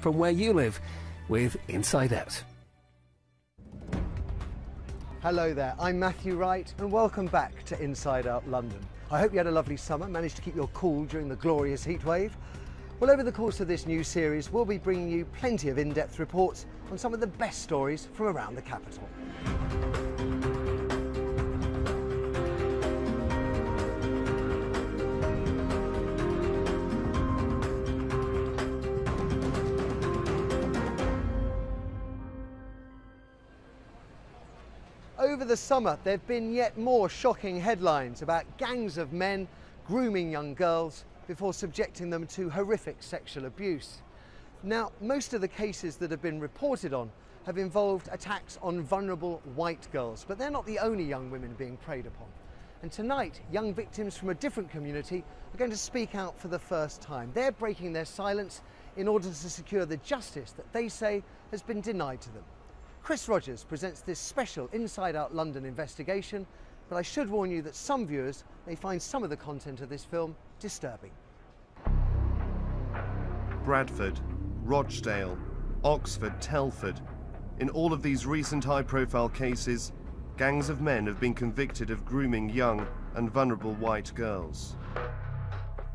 from where you live with Inside Out. Hello there, I'm Matthew Wright and welcome back to Inside Out London. I hope you had a lovely summer, managed to keep your cool during the glorious heatwave. Well, over the course of this new series, we'll be bringing you plenty of in-depth reports on some of the best stories from around the capital. Over the summer, there have been yet more shocking headlines about gangs of men grooming young girls before subjecting them to horrific sexual abuse. Now, most of the cases that have been reported on have involved attacks on vulnerable white girls, but they're not the only young women being preyed upon. And tonight, young victims from a different community are going to speak out for the first time. They're breaking their silence in order to secure the justice that they say has been denied to them. Chris Rogers presents this special Inside Out London investigation, but I should warn you that some viewers may find some of the content of this film disturbing. Bradford, Rochdale, Oxford, Telford. In all of these recent high-profile cases, gangs of men have been convicted of grooming young and vulnerable white girls.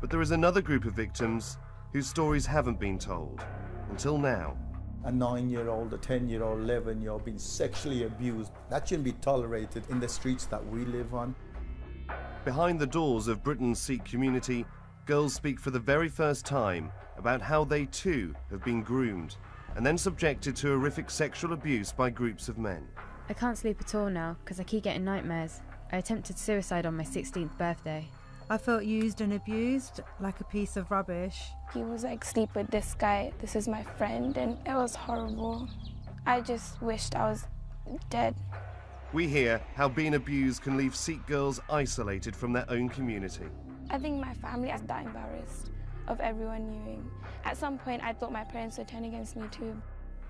But there is another group of victims whose stories haven't been told, until now. A 9-year-old, a 10-year-old, 11-year-old being sexually abused. That shouldn't be tolerated in the streets that we live on. Behind the doors of Britain's Sikh community, girls speak for the very first time about how they too have been groomed and then subjected to horrific sexual abuse by groups of men. I can't sleep at all now because I keep getting nightmares. I attempted suicide on my 16th birthday. I felt used and abused, like a piece of rubbish. He was like, sleep with this guy, this is my friend, and it was horrible. I just wished I was dead. We hear how being abused can leave Sikh girls isolated from their own community. I think my family is that embarrassed of everyone knowing. At some point, I thought my parents would turn against me too.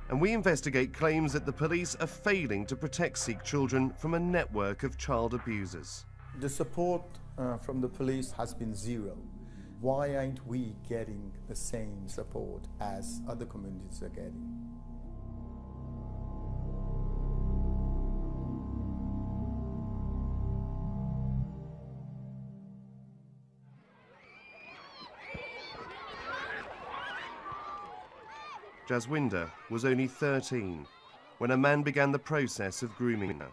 And we investigate claims that the police are failing to protect Sikh children from a network of child abusers. The support from the police has been zero. Why aren't we getting the same support as other communities are getting? Jaswinder was only 13 when a man began the process of grooming her.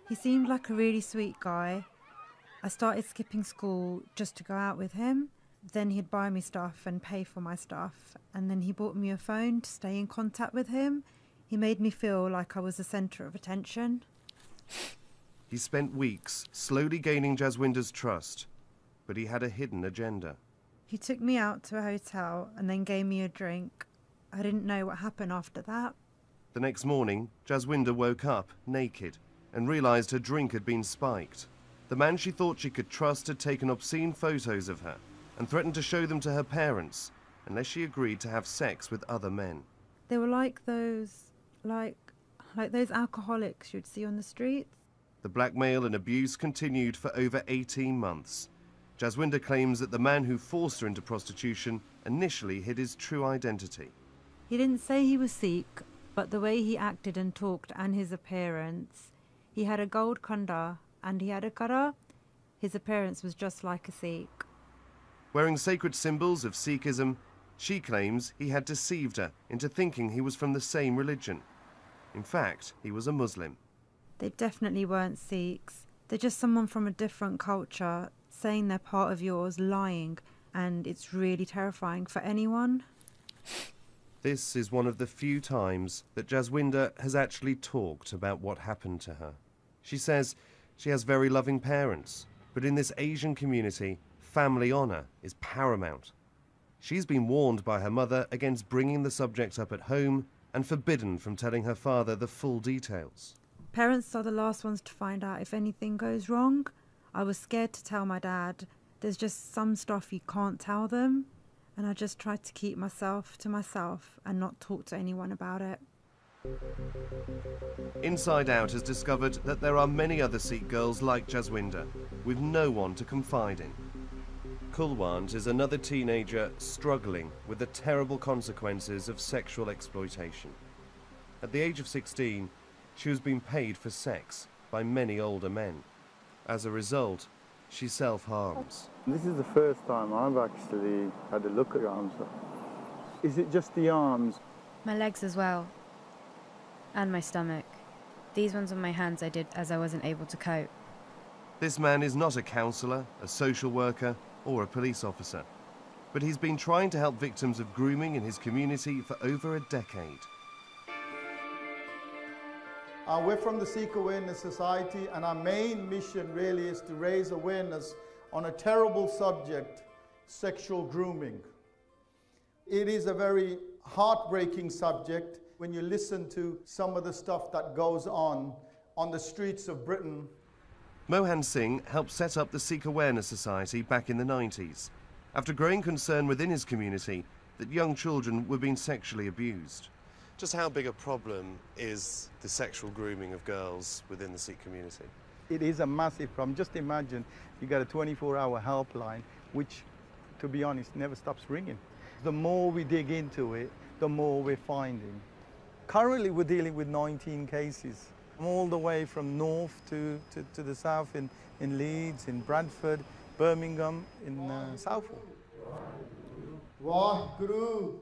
He seemed like a really sweet guy. I started skipping school just to go out with him. Then he'd buy me stuff and pay for my stuff. And then he bought me a phone to stay in contact with him. He made me feel like I was the centre of attention. He spent weeks slowly gaining Jaswinder's trust, but he had a hidden agenda. He took me out to a hotel and then gave me a drink. I didn't know what happened after that. The next morning, Jaswinder woke up naked and realised her drink had been spiked. The man she thought she could trust had taken obscene photos of her and threatened to show them to her parents unless she agreed to have sex with other men. They were like those alcoholics you'd see on the streets. The blackmail and abuse continued for over 18 months. Jaswinder claims that the man who forced her into prostitution initially hid his true identity. He didn't say he was Sikh, but the way he acted and talked and his appearance, he had a gold khanda and he had a kara. His appearance was just like a Sikh. Wearing sacred symbols of Sikhism, she claims he had deceived her into thinking he was from the same religion. In fact, he was a Muslim. They definitely weren't Sikhs. They're just someone from a different culture saying they're part of yours, lying, and it's really terrifying for anyone. This is one of the few times that Jaswinder has actually talked about what happened to her. She says she has very loving parents, but in this Asian community, family honour is paramount. She's been warned by her mother against bringing the subject up at home and forbidden from telling her father the full details. Parents are the last ones to find out if anything goes wrong. I was scared to tell my dad. There's just some stuff you can't tell them. And I just tried to keep myself to myself and not talk to anyone about it. Inside Out has discovered that there are many other Sikh girls like Jaswinder, with no one to confide in. Kulwant is another teenager struggling with the terrible consequences of sexual exploitation. At the age of 16, she was being paid for sex by many older men. As a result, she self-harms. This is the first time I've actually had a look at your arms. Is it just the arms? My legs as well. And my stomach. These ones on my hands I did as I wasn't able to cope. This man is not a counsellor, a social worker, or a police officer, but he's been trying to help victims of grooming in his community for over a decade. We're from the Sikh Awareness Society, and our main mission really is to raise awareness on a terrible subject, sexual grooming. It is a very heartbreaking subject when you listen to some of the stuff that goes on the streets of Britain. Mohan Singh helped set up the Sikh Awareness Society back in the 90s, after growing concern within his community that young children were being sexually abused. Just how big a problem is the sexual grooming of girls within the Sikh community? It is a massive problem. Just imagine you got a 24-hour helpline, which, to be honest, never stops ringing. The more we dig into it, the more we're finding. Currently, we're dealing with 19 cases, all the way from north to the south in Leeds, in Bradford, Birmingham, in Southall. Wahguru.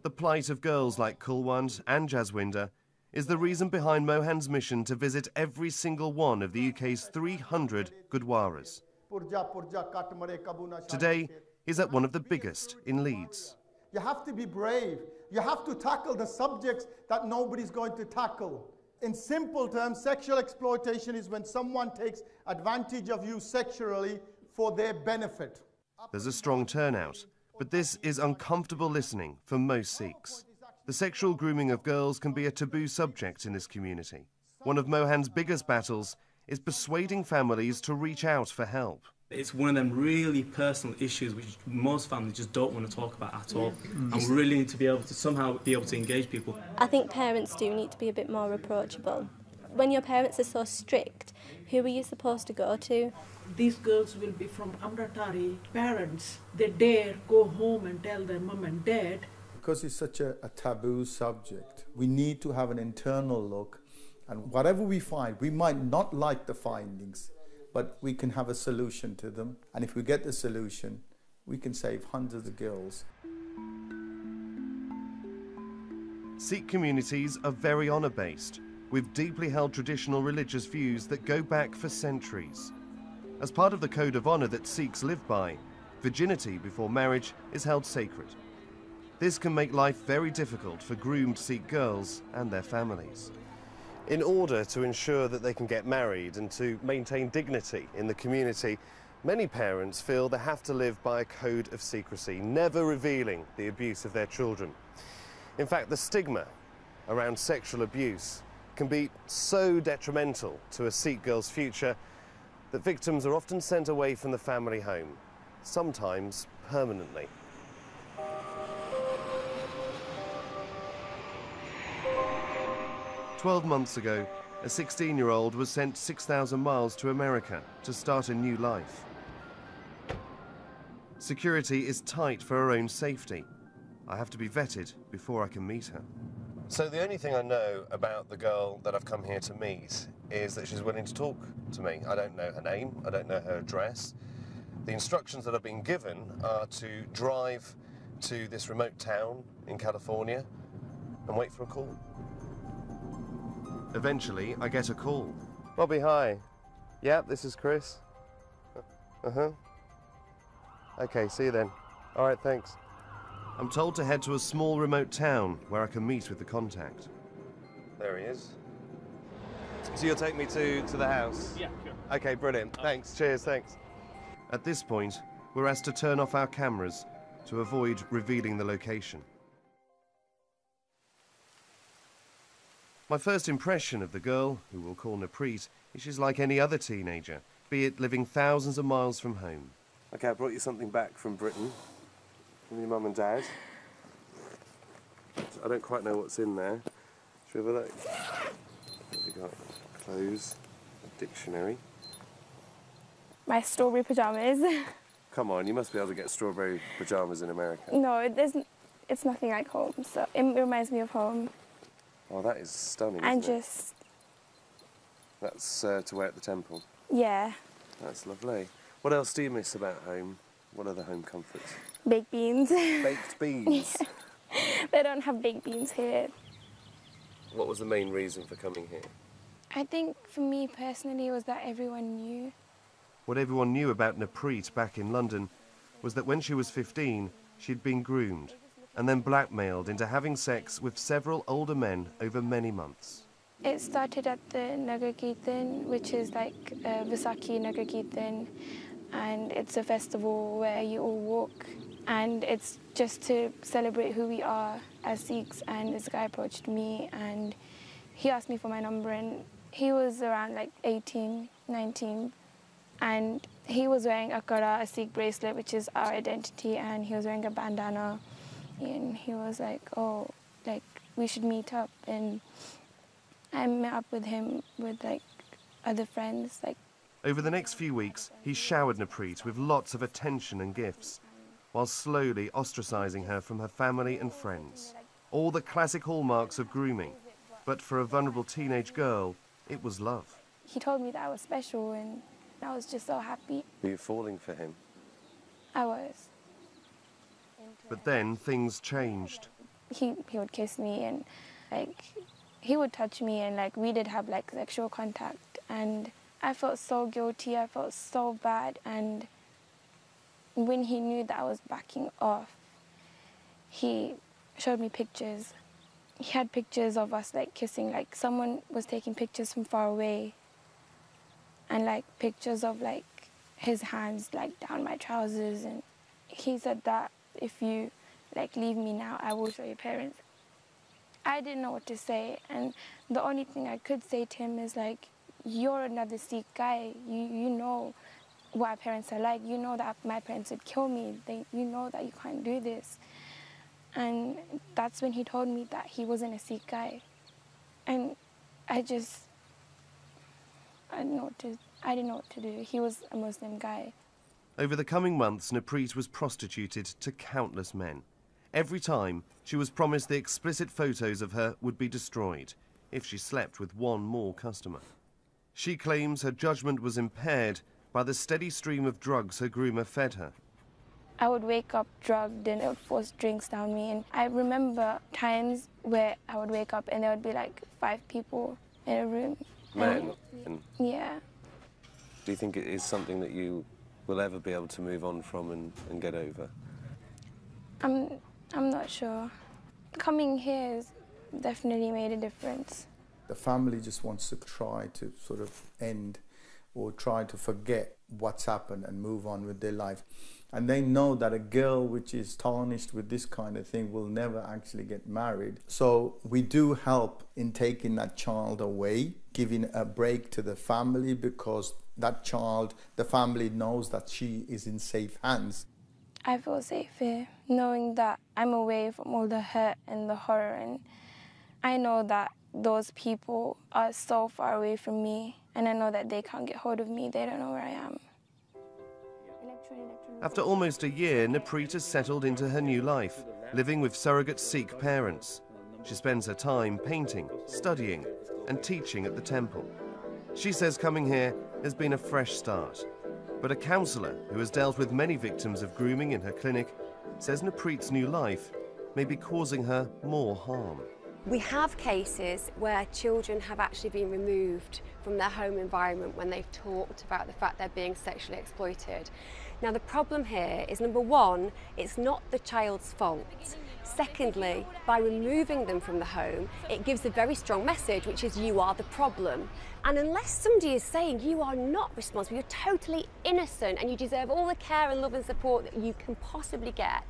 The plight of girls like Kulwant and Jaswinder is the reason behind Mohan's mission to visit every single one of the UK's 300 Gurdwaras. Today, he's at one of the biggest in Leeds. You have to be brave. You have to tackle the subjects that nobody's going to tackle. In simple terms, sexual exploitation is when someone takes advantage of you sexually for their benefit. There's a strong turnout, but this is uncomfortable listening for most Sikhs. The sexual grooming of girls can be a taboo subject in this community. One of Mohan's biggest battles is persuading families to reach out for help. It's one of them really personal issues which most families just don't want to talk about at all. And we really need to be able to somehow be able to engage people. I think parents do need to be a bit more approachable. When your parents are so strict, who are you supposed to go to? These girls will be from Amritari parents. They dare go home and tell their mum and dad. Because it's such a taboo subject, we need to have an internal look, and whatever we find, we might not like the findings, but we can have a solution to them, and if we get the solution, we can save hundreds of girls. Sikh communities are very honour-based, with deeply held traditional religious views that go back for centuries. As part of the code of honour that Sikhs live by, virginity before marriage is held sacred. This can make life very difficult for groomed Sikh girls and their families. In order to ensure that they can get married and to maintain dignity in the community, many parents feel they have to live by a code of secrecy, never revealing the abuse of their children. In fact, the stigma around sexual abuse can be so detrimental to a Sikh girl's future that victims are often sent away from the family home, sometimes permanently. 12 months ago, a 16-year-old was sent 6,000 miles to America to start a new life. Security is tight for her own safety. I have to be vetted before I can meet her. So the only thing I know about the girl that I've come here to meet is that she's willing to talk to me. I don't know her name, I don't know her address. The instructions that I've been given are to drive to this remote town in California and wait for a call. Eventually, I get a call. Bobby, hi. Yeah, this is Chris. Uh-huh. Okay, see you then. All right, thanks. I'm told to head to a small remote town where I can meet with the contact. There he is. So you'll take me to the house? Yeah, sure. Okay, brilliant. Thanks. Cheers, thanks. At this point, we're asked to turn off our cameras to avoid revealing the location. My first impression of the girl, who we'll call Napreet, is she's like any other teenager, be it living thousands of miles from home. Okay, I brought you something back from Britain, from your mum and dad. I don't quite know what's in there. Should we have a look? What have we got? Clothes, a dictionary. My strawberry pyjamas. Come on, you must be able to get strawberry pyjamas in America. No, it's nothing like home, so it reminds me of home. Oh, that is stunning, And isn't it? just... That's to wear at the temple. Yeah. That's lovely. What else do you miss about home? What other home comforts? Baked beans. Baked beans? They don't have baked beans here. What was the main reason for coming here? I think for me personally it was that everyone knew. What everyone knew about Napreet back in London was that when she was 15, she'd been groomed and then blackmailed into having sex with several older men over many months. It started at the Nagar Kirtan, which is like Vaisakhi Nagar Kirtan, and it's a festival where you all walk, and it's just to celebrate who we are as Sikhs. And this guy approached me and he asked me for my number, and he was around like 18, 19, and he was wearing a kara, a Sikh bracelet, which is our identity, and he was wearing a bandana, and he was like, oh, like, we should meet up. And I met up with him with like other friends. Over the next few weeks, he showered Napreet with lots of attention and gifts, while slowly ostracising her from her family and friends. All the classic hallmarks of grooming, but for a vulnerable teenage girl, it was love. He told me that I was special, and I was just so happy. Were you falling for him? I was. But then things changed. He would kiss me, and like he would touch me, and like we did have like sexual contact, and I felt so guilty, I felt so bad. And when he knew that I was backing off, he showed me pictures. He had pictures of us like kissing, like someone was taking pictures from far away, and like pictures of like his hands like down my trousers. And he said that if you like leave me now, I will show your parents. I didn't know what to say, and the only thing I could say to him is like, you're another Sikh guy. You know what our parents are like. You know that my parents would kill me. You know that you can't do this. And that's when he told me that he wasn't a Sikh guy. And I didn't know what to do. He was a Muslim guy. Over the coming months, Napreet was prostituted to countless men. Every time, she was promised the explicit photos of her would be destroyed if she slept with one more customer. She claims her judgment was impaired by the steady stream of drugs her groomer fed her. I would wake up drugged, and it would force drinks down me. And I remember times where I would wake up and there would be like 5 people in a room. Men? Yeah. Do you think it is something that you will ever be able to move on from and get over? I'm not sure. Coming here has definitely made a difference. The family just wants to try to sort of end or try to forget what's happened and move on with their life. And they know that a girl which is tarnished with this kind of thing will never actually get married. So we do help in taking that child away, giving a break to the family, because that child, the family knows that she is in safe hands. I feel safe here, knowing that I'm away from all the hurt and the horror, and I know that those people are so far away from me, and I know that they can't get hold of me. They don't know where I am. After almost a year, Napreet has settled into her new life, living with surrogate Sikh parents. She spends her time painting, studying, and teaching at the temple. She says coming here has been a fresh start. But a counsellor who has dealt with many victims of grooming in her clinic says Napreet's new life may be causing her more harm. We have cases where children have actually been removed from their home environment when they've talked about the fact they're being sexually exploited. Now the problem here is, number one, it's not the child's fault. Secondly, by removing them from the home, it gives a very strong message, which is you are the problem. And unless somebody is saying you are not responsible, you're totally innocent and you deserve all the care and love and support that you can possibly get,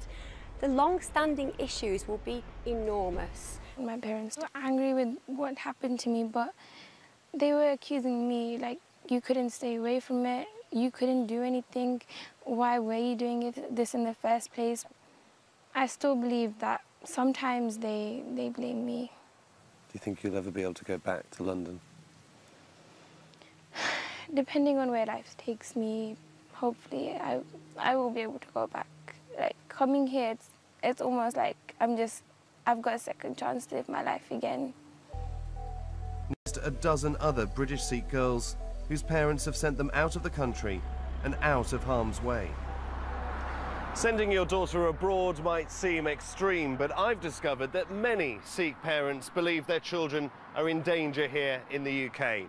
the long-standing issues will be enormous. My parents were angry with what happened to me, but they were accusing me, like, you couldn't stay away from it, you couldn't do anything, why were you doing this in the first place? I still believe that sometimes they blame me. Do you think you'll ever be able to go back to London? Depending on where life takes me, hopefully I will be able to go back. Like, coming here, it's almost like I've got a second chance to live my life again. Next, a dozen other British Sikh girls whose parents have sent them out of the country and out of harm's way. Sending your daughter abroad might seem extreme, but I've discovered that many Sikh parents believe their children are in danger here in the UK.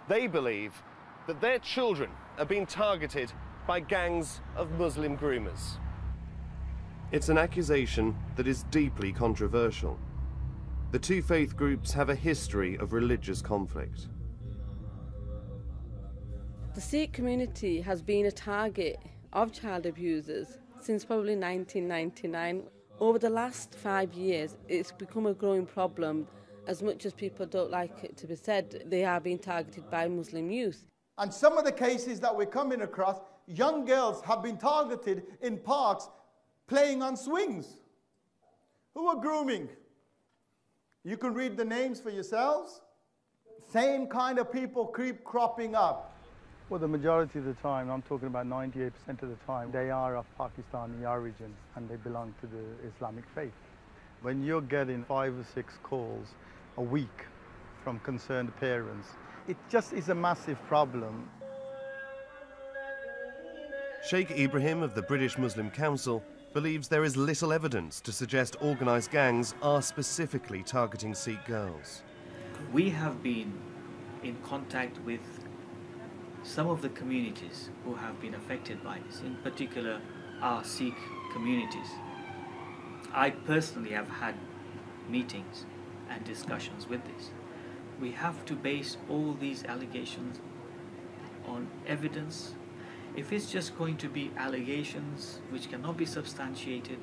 They believe that their children are being targeted by gangs of Muslim groomers. It's an accusation that is deeply controversial. The two faith groups have a history of religious conflict. The Sikh community has been a target of child abusers since probably 1999. Over the last 5 years, it's become a growing problem. As much as people don't like it to be said, they are being targeted by Muslim youth. And some of the cases that we're coming across, young girls have been targeted in parks playing on swings. Who are grooming? You can read the names for yourselves. Same kind of people keep cropping up. Well, the majority of the time, I'm talking about 98% of the time, they are of Pakistani origin and they belong to the Islamic faith. When you're getting 5 or 6 calls a week from concerned parents, it just is a massive problem. Sheikh Ibrahim of the British Muslim Council believes there is little evidence to suggest organised gangs are specifically targeting Sikh girls. We have been in contact with some of the communities who have been affected by this, in particular our Sikh communities. I personally have had meetings and discussions with this. We have to base all these allegations on evidence. If it's just going to be allegations which cannot be substantiated,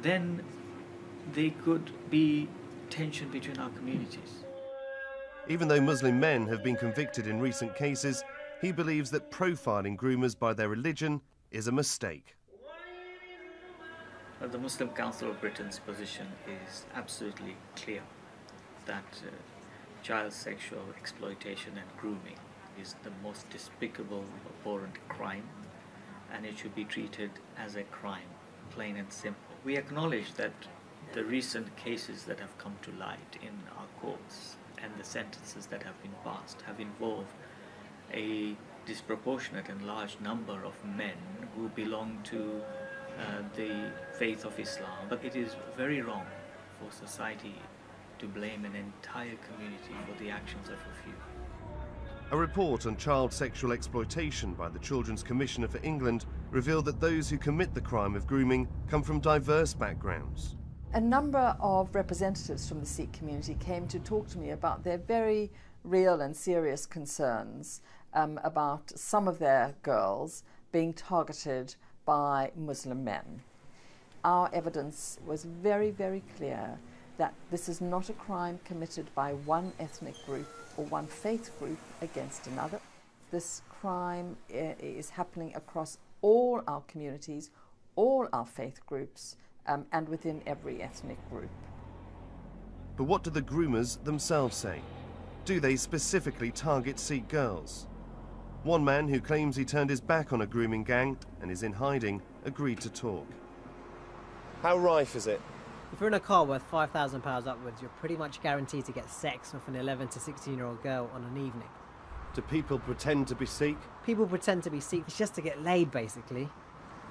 then there could be tension between our communities. Even though Muslim men have been convicted in recent cases, he believes that profiling groomers by their religion is a mistake. The Muslim Council of Britain's position is absolutely clear that child sexual exploitation and grooming is the most despicable, abhorrent crime, and it should be treated as a crime, plain and simple. We acknowledge that the recent cases that have come to light in our courts and the sentences that have been passed have involved a disproportionate and large number of men who belong to the faith of Islam. But it is very wrong for society to blame an entire community for the actions of a few. A report on child sexual exploitation by the Children's Commissioner for England revealed that those who commit the crime of grooming come from diverse backgrounds. A number of representatives from the Sikh community came to talk to me about their very real and serious concerns about some of their girls being targeted by Muslim men. Our evidence was very, very clear that this is not a crime committed by one ethnic group or one faith group against another. This crime is happening across all our communities, all our faith groups, and within every ethnic group. But what do the groomers themselves say? Do they specifically target Sikh girls? One man who claims he turned his back on a grooming gang and is in hiding agreed to talk. How rife is it? If you're in a car worth £5,000 upwards, you're pretty much guaranteed to get sex with an 11 to 16-year-old girl on an evening. Do people pretend to be Sikh? People pretend to be Sikh just to get laid, basically.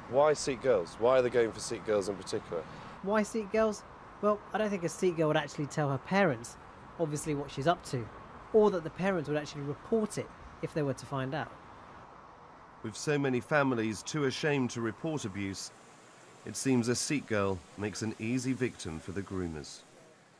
Why Sikh girls? Why are they going for Sikh girls in particular? Why Sikh girls? Well, I don't think a Sikh girl would actually tell her parents, obviously, what she's up to, or that the parents would actually report it if they were to find out. With so many families too ashamed to report abuse, it seems a Sikh girl makes an easy victim for the groomers.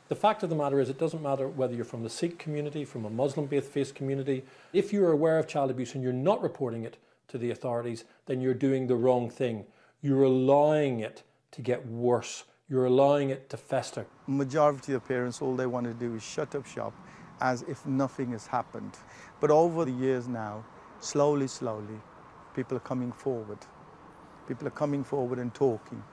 The fact of the matter is, it doesn't matter whether you're from the Sikh community, from a Muslim-based faith community. If you're aware of child abuse and you're not reporting it to the authorities, then you're doing the wrong thing. You're allowing it to get worse. You're allowing it to fester. Majority of parents, all they want to do is shut up shop as if nothing has happened. But over the years now, slowly, people are coming forward. People are coming forward and talking.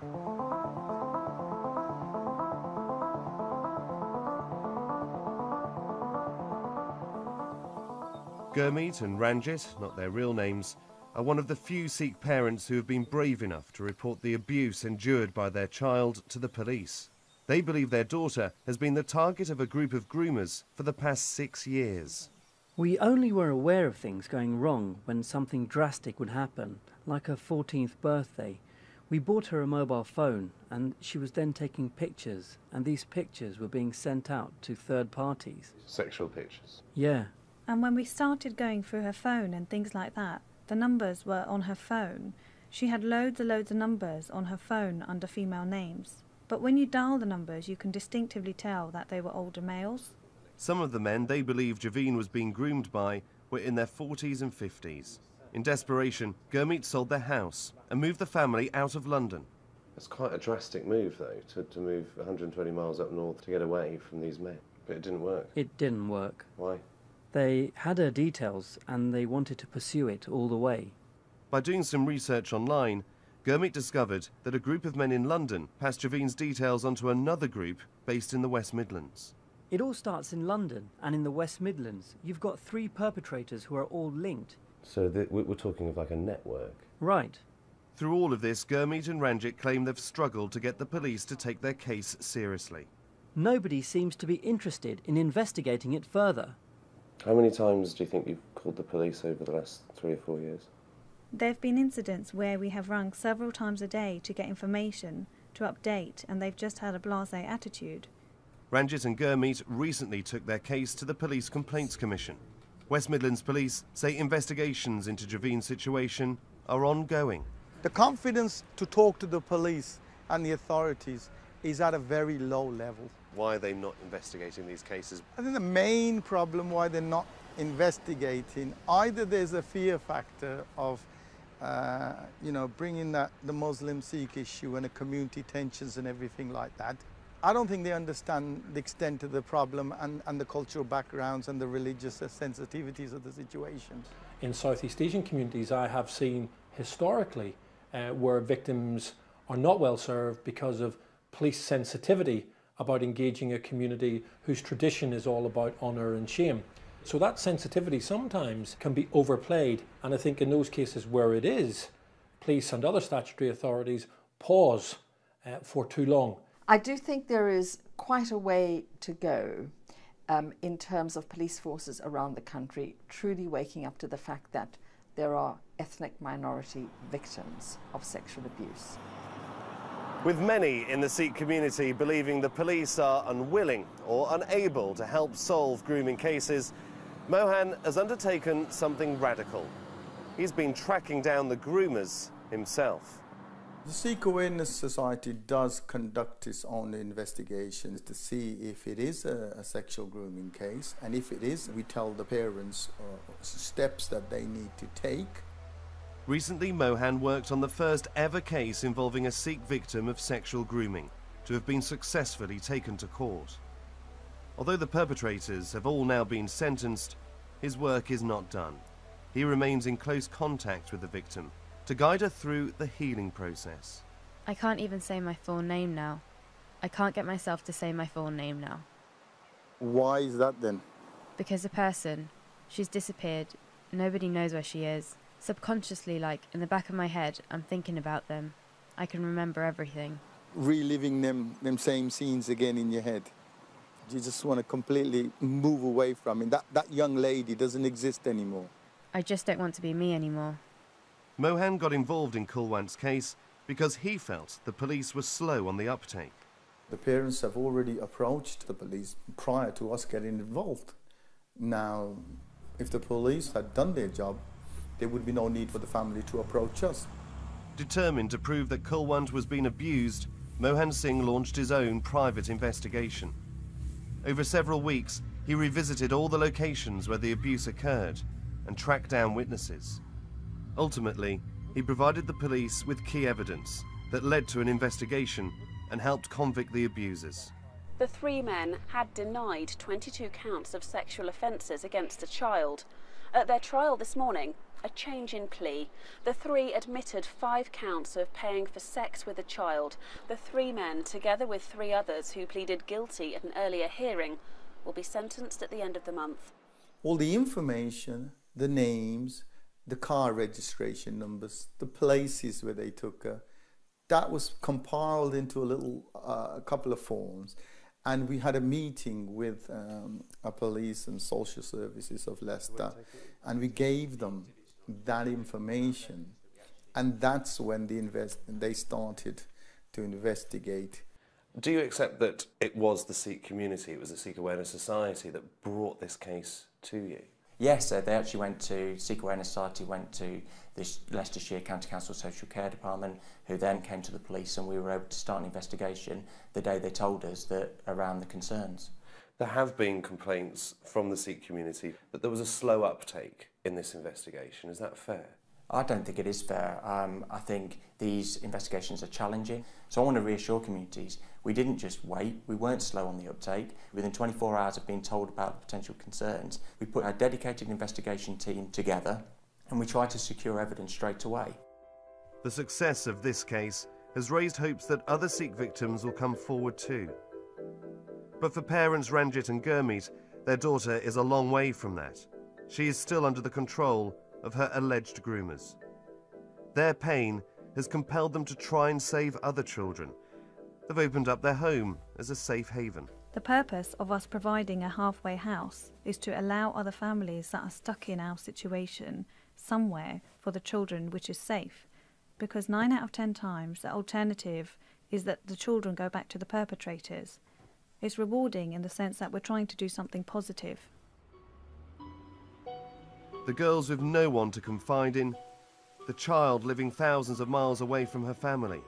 Gurmeet and Ranjit, not their real names, are one of the few Sikh parents who have been brave enough to report the abuse endured by their child to the police. They believe their daughter has been the target of a group of groomers for the past 6 years. We only were aware of things going wrong when something drastic would happen, like her 14th birthday. We bought her a mobile phone and she was then taking pictures, and these pictures were being sent out to third parties. Sexual pictures? Yeah. And when we started going through her phone and things like that, the numbers were on her phone. She had loads of numbers on her phone under female names. But when you dial the numbers, you can distinctively tell that they were older males. Some of the men they believe Javine was being groomed by were in their 40s and 50s. In desperation, Gurmeet sold their house and moved the family out of London. It's quite a drastic move, though, to move 120 miles up north to get away from these men. But it didn't work. It didn't work. Why? They had her details and they wanted to pursue it all the way. By doing some research online, Gurmeet discovered that a group of men in London passed Javine's details onto another group based in the West Midlands. It all starts in London and in the West Midlands. You've got 3 perpetrators who are all linked. So we're talking of like a network? Right. Through all of this, Gurmeet and Ranjit claim they've struggled to get the police to take their case seriously. Nobody seems to be interested in investigating it further. How many times do you think you've called the police over the last 3 or 4 years? There have been incidents where we have rung several times a day to get information, to update, and they've just had a blasé attitude. Ranjit and Gurmeet recently took their case to the Police Complaints Commission. West Midlands Police say investigations into Javine's situation are ongoing. The confidence to talk to the police and the authorities is at a very low level. Why are they not investigating these cases? I think the main problem why they're not investigating, either there's a fear factor of bringing the Muslim-Sikh issue and the community tensions and everything like that. I don't think they understand the extent of the problem and the cultural backgrounds and the religious sensitivities of the situation. In Southeast Asian communities, I have seen historically where victims are not well served because of police sensitivity about engaging a community whose tradition is all about honour and shame. So that sensitivity sometimes can be overplayed, and I think in those cases where it is, police and other statutory authorities pause for too long. I do think there is quite a way to go in terms of police forces around the country truly waking up to the fact that there are ethnic minority victims of sexual abuse. With many in the Sikh community believing the police are unwilling or unable to help solve grooming cases, Mohan has undertaken something radical. He's been tracking down the groomers himself. The Sikh Awareness Society does conduct its own investigations to see if it is a sexual grooming case, and if it is, we tell the parents steps that they need to take. Recently, Mohan worked on the first ever case involving a Sikh victim of sexual grooming to have been successfully taken to court. Although the perpetrators have all now been sentenced, his work is not done. He remains in close contact with the victim to guide her through the healing process. I can't even say my full name now. I can't get myself to say my full name now. Why is that then? Because the person, she's disappeared. Nobody knows where she is. Subconsciously, like, in the back of my head, I'm thinking about them. I can remember everything. Reliving them same scenes again in your head. You just want to completely move away from it. That young lady doesn't exist anymore. I just don't want to be me anymore. Mohan got involved in Kulwant's case because he felt the police were slow on the uptake. The parents have already approached the police prior to us getting involved. Now, if the police had done their job, there would be no need for the family to approach us. Determined to prove that Kulwant was being abused, Mohan Singh launched his own private investigation. Over several weeks, he revisited all the locations where the abuse occurred and tracked down witnesses. Ultimately, he provided the police with key evidence that led to an investigation and helped convict the abusers. The 3 men had denied 22 counts of sexual offences against a child. At their trial this morning, a change in plea. The 3 admitted 5 counts of paying for sex with a child. The 3 men, together with 3 others who pleaded guilty at an earlier hearing, will be sentenced at the end of the month. All the information, the names, the car registration numbers, the places where they took her. That was compiled into a couple of forms, and we had a meeting with a police and social services of Leicester, and we gave them that information, and that's when they started to investigate. Do you accept that it was the Sikh community, it was the Sikh Awareness Society that brought this case to you? Yes, they actually went to, Sikh Awareness Society went to the Leicestershire County Council Social Care Department, who then came to the police, and we were able to start an investigation the day they told us that around the concerns. There have been complaints from the Sikh community that there was a slow uptake in this investigation. Is that fair? I don't think it is fair. I think these investigations are challenging. So I want to reassure communities, we didn't just wait, we weren't slow on the uptake. Within 24 hours of being told about the potential concerns, we put our dedicated investigation team together and we tried to secure evidence straight away. The success of this case has raised hopes that other Sikh victims will come forward too. But for parents Ranjit and Gurmeet, their daughter is a long way from that. She is still under the control of her alleged groomers. Their pain has compelled them to try and save other children. They've opened up their home as a safe haven. The purpose of us providing a halfway house is to allow other families that are stuck in our situation somewhere for the children which is safe, because 9 out of 10 times the alternative is that the children go back to the perpetrators. It's rewarding in the sense that we're trying to do something positive. The girls with no one to confide in, the child living thousands of miles away from her family,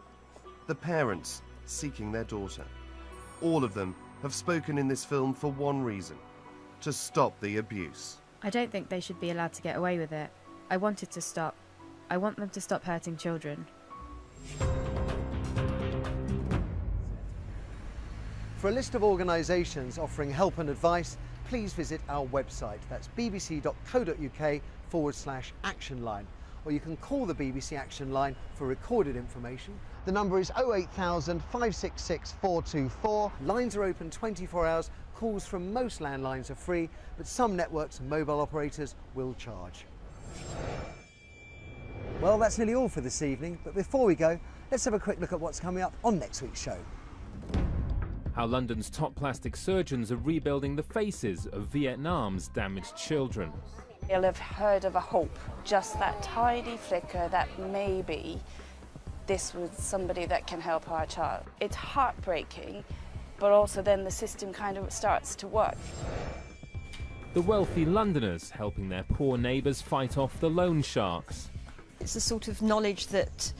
the parents seeking their daughter. All of them have spoken in this film for one reason: to stop the abuse. I don't think they should be allowed to get away with it. I want it to stop. I want them to stop hurting children. For a list of organisations offering help and advice, please visit our website. That's bbc.co.uk/action line. Or you can call the BBC Action Line for recorded information. The number is 08000 566 424. Lines are open 24 hours. Calls from most landlines are free, but some networks and mobile operators will charge. Well, that's nearly all for this evening, but before we go, let's have a quick look at what's coming up on next week's show. How London's top plastic surgeons are rebuilding the faces of Vietnam's damaged children. You'll have heard of a hope, just that tiny flicker that maybe this was somebody that can help our child. It's heartbreaking, but also then the system kind of starts to work. The wealthy Londoners helping their poor neighbours fight off the loan sharks. It's the sort of knowledge that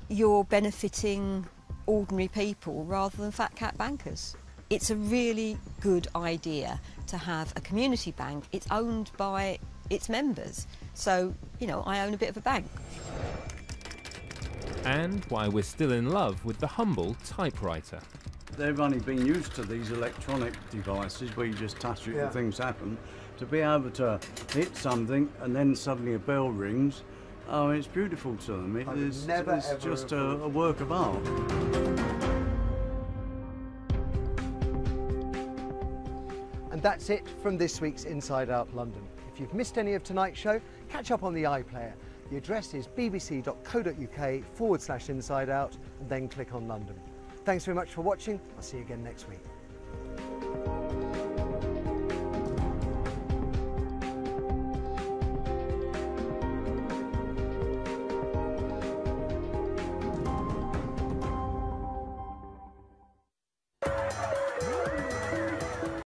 you're benefiting ordinary people rather than fat cat bankers. It's a really good idea to have a community bank. It's owned by its members. So, you know, I own a bit of a bank. And why we're still in love with the humble typewriter. They've only been used to these electronic devices where you just touch it and things happen. To be able to hit something and then suddenly a bell rings, oh, it's beautiful to them. It's just a work of art. And that's it from this week's Inside Out London. If you've missed any of tonight's show, catch up on the iPlayer. The address is bbc.co.uk/inside out and then click on London. Thanks very much for watching. I'll see you again next week.